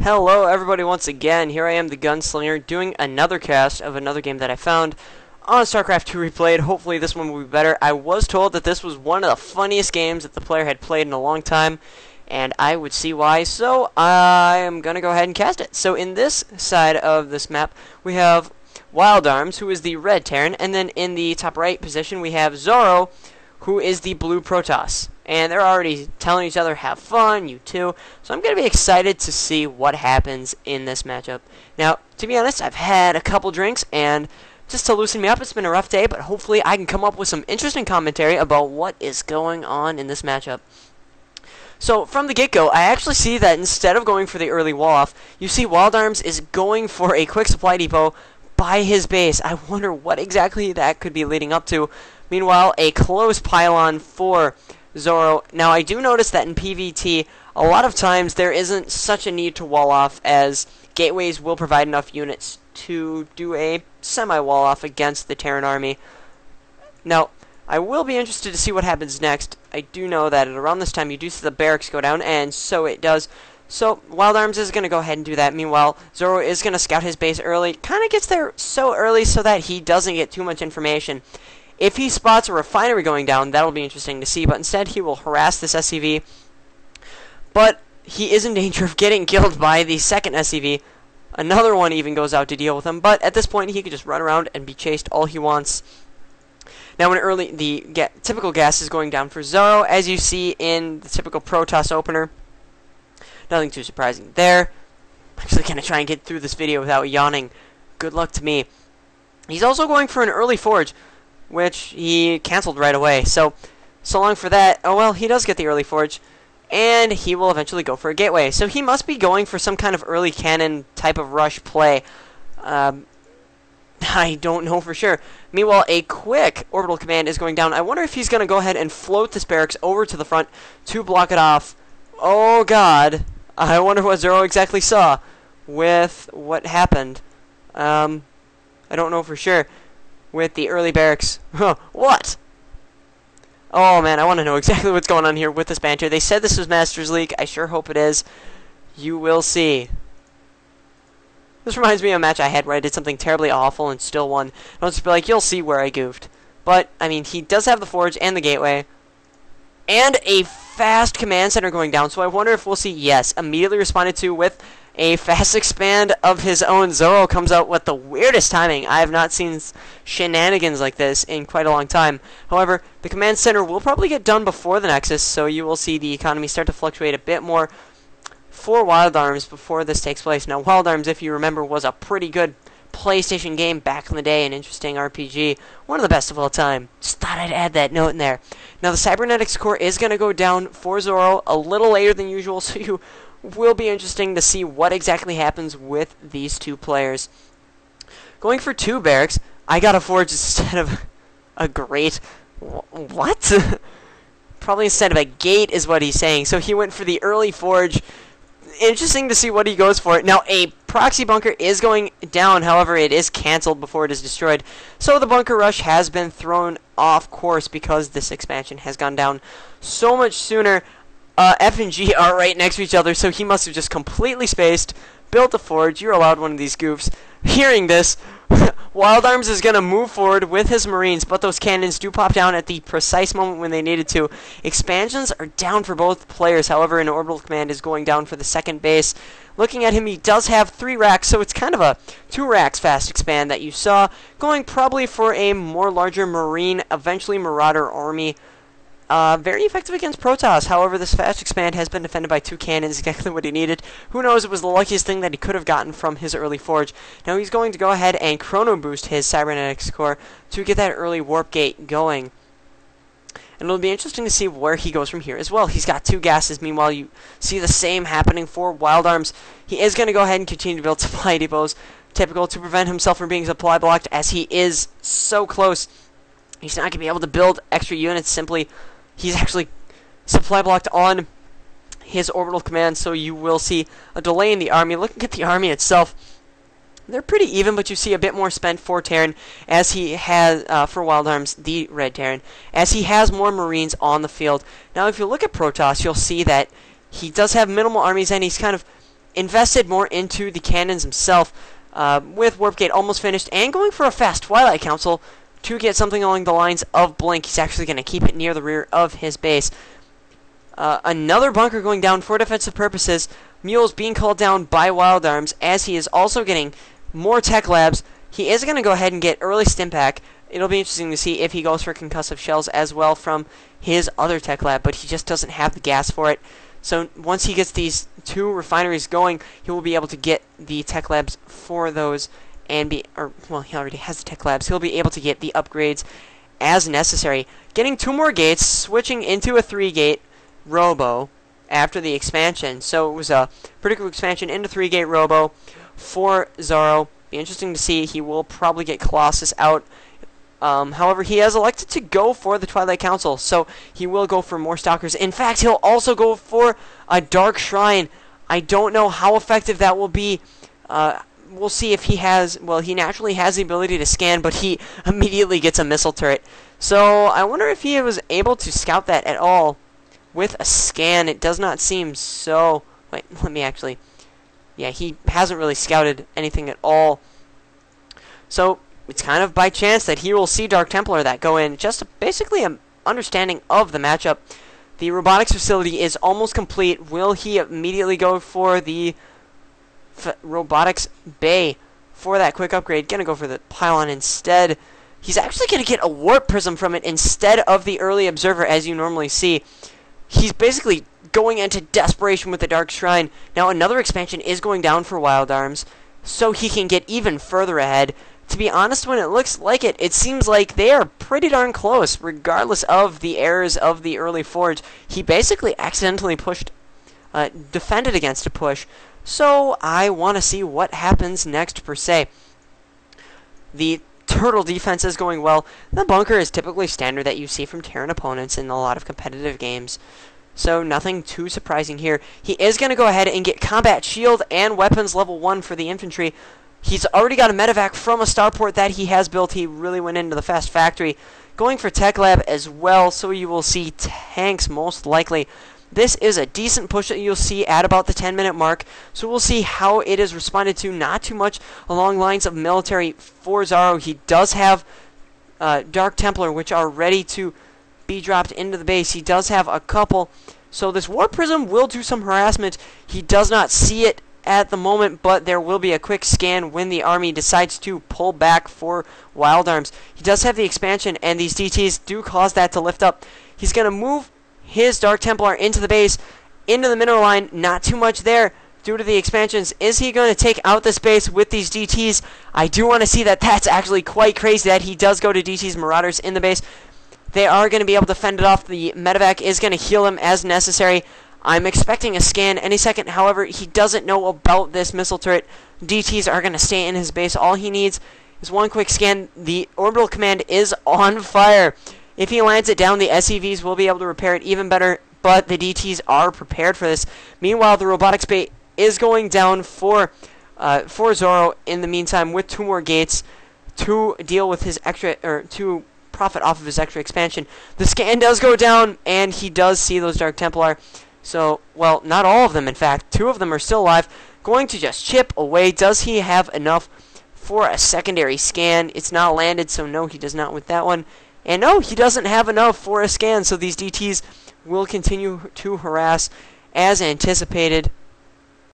Hello everybody once again, here I am the Gunslinger doing another cast of another game that I found on StarCraft 2 Replayed. Hopefully this one will be better. I was told that this was one of the funniest games that the player had played in a long time, and I would see why, so I am going to go ahead and cast it. So in this side of this map, we have Wildarms, who is the red Terran, and then in the top right position we have ZorroW, who is the blue Protoss. And they're already telling each other, have fun, you too. So I'm going to be excited to see what happens in this matchup. Now, to be honest, I've had a couple drinks, and just to loosen me up, it's been a rough day, but hopefully I can come up with some interesting commentary about what is going on in this matchup. So, from the get-go, I actually see that instead of going for the early wall-off, you see Wildarms is going for a quick supply depot by his base. I wonder what exactly that could be leading up to. Meanwhile, a close pylon for ZorroW. Now, I do notice that in PvT, a lot of times there isn't such a need to wall off, as gateways will provide enough units to do a semi-wall off against the Terran army. Now, I will be interested to see what happens next. I do know that at around this time you do see the barracks go down, and so it does. So, Wildarms is going to go ahead and do that. Meanwhile, ZorroW is going to scout his base early. Kind of gets there so early so that he doesn't get too much information. If he spots a refinery going down, that'll be interesting to see, but instead he will harass this SCV. But he is in danger of getting killed by the second SCV. Another one even goes out to deal with him, but at this point he can just run around and be chased all he wants. Now, when the typical gas is going down for ZorroW, as you see in the typical Protoss opener. Nothing too surprising there. I'm actually going to try and get through this video without yawning. Good luck to me. He's also going for an early forge, which he canceled right away. So long for that. Oh well, he does get the early forge, and he will eventually go for a gateway. So he must be going for some kind of early cannon type of rush play. I don't know for sure. Meanwhile, a quick orbital command is going down. I wonder if he's going to go ahead and float this barracks over to the front to block it off. Oh god, I wonder what ZorroW exactly saw with what happened. I don't know for sure. With the early barracks. What? Oh man, I want to know exactly what's going on here with this banter. They said this was Masters League. I sure hope it is. You will see. This reminds me of a match I had where I did something terribly awful and still won. I'll just be like, you'll see where I goofed. But, I mean, he does have the forge and the gateway. And a fast command center going down. So I wonder if we'll see, yes, immediately responded to with a fast expand of his own. ZorroW comes out with the weirdest timing. I have not seen shenanigans like this in quite a long time. However, the command center will probably get done before the Nexus, so you will see the economy start to fluctuate a bit more for Wildarms before this takes place. Now, Wildarms, if you remember, was a pretty good PlayStation game back in the day, an interesting RPG, one of the best of all time. Just thought I'd add that note in there. Now, the cybernetics core is going to go down for ZorroW a little later than usual, so you will be interesting to see what exactly happens with these two players. Going for two barracks, I got a forge instead of a grate. What? Probably instead of a gate is what he's saying. So he went for the early forge. Interesting to see what he goes for. Now, a proxy bunker is going down. However, it is canceled before it is destroyed. So the bunker rush has been thrown off course because this expansion has gone down so much sooner. F and G are right next to each other, so he must have just completely spaced, built a forge. You're allowed one of these goofs. Hearing this, Wildarms is going to move forward with his Marines, but those cannons do pop down at the precise moment when they needed to. Expansions are down for both players, however, an orbital command is going down for the second base. Looking at him, he does have 3 racks, so it's kind of a 2 racks fast expand that you saw, going probably for a more larger Marine, eventually Marauder army. Very effective against Protoss. However, this fast expand has been defended by 2 cannons, exactly what he needed. Who knows, it was the luckiest thing that he could have gotten from his early forge. Now he's going to go ahead and chrono boost his cybernetics core to get that early warp gate going. And it'll be interesting to see where he goes from here as well. He's got 2 gases. Meanwhile, you see the same happening for Wildarms. He is going to go ahead and continue to build supply depots, typical, to prevent himself from being supply blocked, as he is so close. He's not going to be able to build extra units simply. He's actually supply blocked on his orbital command, so you will see a delay in the army. Looking at the army itself, they're pretty even, but you see a bit more spent for Terran, as he has, for Wildarms, the red Terran, as he has more Marines on the field. Now, if you look at Protoss, you'll see that he does have minimal armies, and he's kind of invested more into the cannons himself, with Warp Gate almost finished, and going for a fast Twilight Council to get something along the lines of Blink. He's actually going to keep it near the rear of his base. Another bunker going down for defensive purposes. Mule's being called down by Wildarms, as he is also getting more tech labs. He is going to go ahead and get early Stimpak. It'll be interesting to see if he goes for concussive shells as well from his other tech lab, but he just doesn't have the gas for it. So once he gets these 2 refineries going, he will be able to get the tech labs for those, and he already has the tech labs. He'll be able to get the upgrades as necessary. Getting 2 more gates, switching into a 3-gate Robo after the expansion. So it was a pretty cool expansion into 3-gate Robo for Zorro. Be interesting to see. He will probably get Colossus out. However, he has elected to go for the Twilight Council, so he will go for more Stalkers. In fact, he'll also go for a Dark Shrine. I don't know how effective that will be. We'll see if he has... Well, he naturally has the ability to scan, but he immediately gets a missile turret. So I wonder if he was able to scout that at all with a scan. It does not seem so... Wait, let me actually... Yeah, he hasn't really scouted anything at all. So it's kind of by chance that he will see Dark Templar that go in. Just basically an understanding of the matchup. The robotics facility is almost complete. Will he immediately go for the robotics bay for that quick upgrade? Gonna go for the pylon instead. He's actually gonna get a warp prism from it instead of the early observer, as you normally see. He's basically going into desperation with the Dark Shrine. Now another expansion is going down for Wildarms, so he can get even further ahead. To be honest, when it looks like it, it seems like they are pretty darn close, regardless of the errors of the early forge. He basically accidentally defended against a push. So I want to see what happens next, per se. The turtle defense is going well. The bunker is typically standard that you see from Terran opponents in a lot of competitive games. So nothing too surprising here. He is going to go ahead and get combat shield and weapons level 1 for the infantry. He's already got a medevac from a starport that he has built. He really went into the fast factory. Going for tech lab as well, so you will see tanks most likely. This is a decent push that you'll see at about the 10-minute mark. So we'll see how it is responded to. Not too much along lines of military for Zorro. He does have Dark Templar, which are ready to be dropped into the base. He does have a couple. So this Warp Prism will do some harassment. He does not see it at the moment, but there will be a quick scan when the army decides to pull back for Wildarms. He does have the expansion, and these DTs do cause that to lift up. He's going to move his Dark Templar into the base, into the mineral line. Not too much there due to the expansions. Is he going to take out this base with these DTs? I do want to see that. That's actually quite crazy that he does go to DTs Marauders in the base. They are going to be able to fend it off. The medevac is going to heal him as necessary. I'm expecting a scan any second. However, he doesn't know about this missile turret. DTs are going to stay in his base. All he needs is one quick scan. The orbital command is on fire. If he lands it down, the SCVs will be able to repair it even better, but the DTs are prepared for this. Meanwhile, the robotics bay is going down for Zorro in the meantime with 2 more gates to deal with his extra, or to profit off of his extra expansion. The scan does go down, and he does see those Dark Templar. So, well, not all of them, in fact. 2 of them are still alive. Going to just chip away. Does he have enough for a secondary scan? It's not landed, so no, he does not with that one. And no, he doesn't have enough for a scan, so these DTs will continue to harass as anticipated.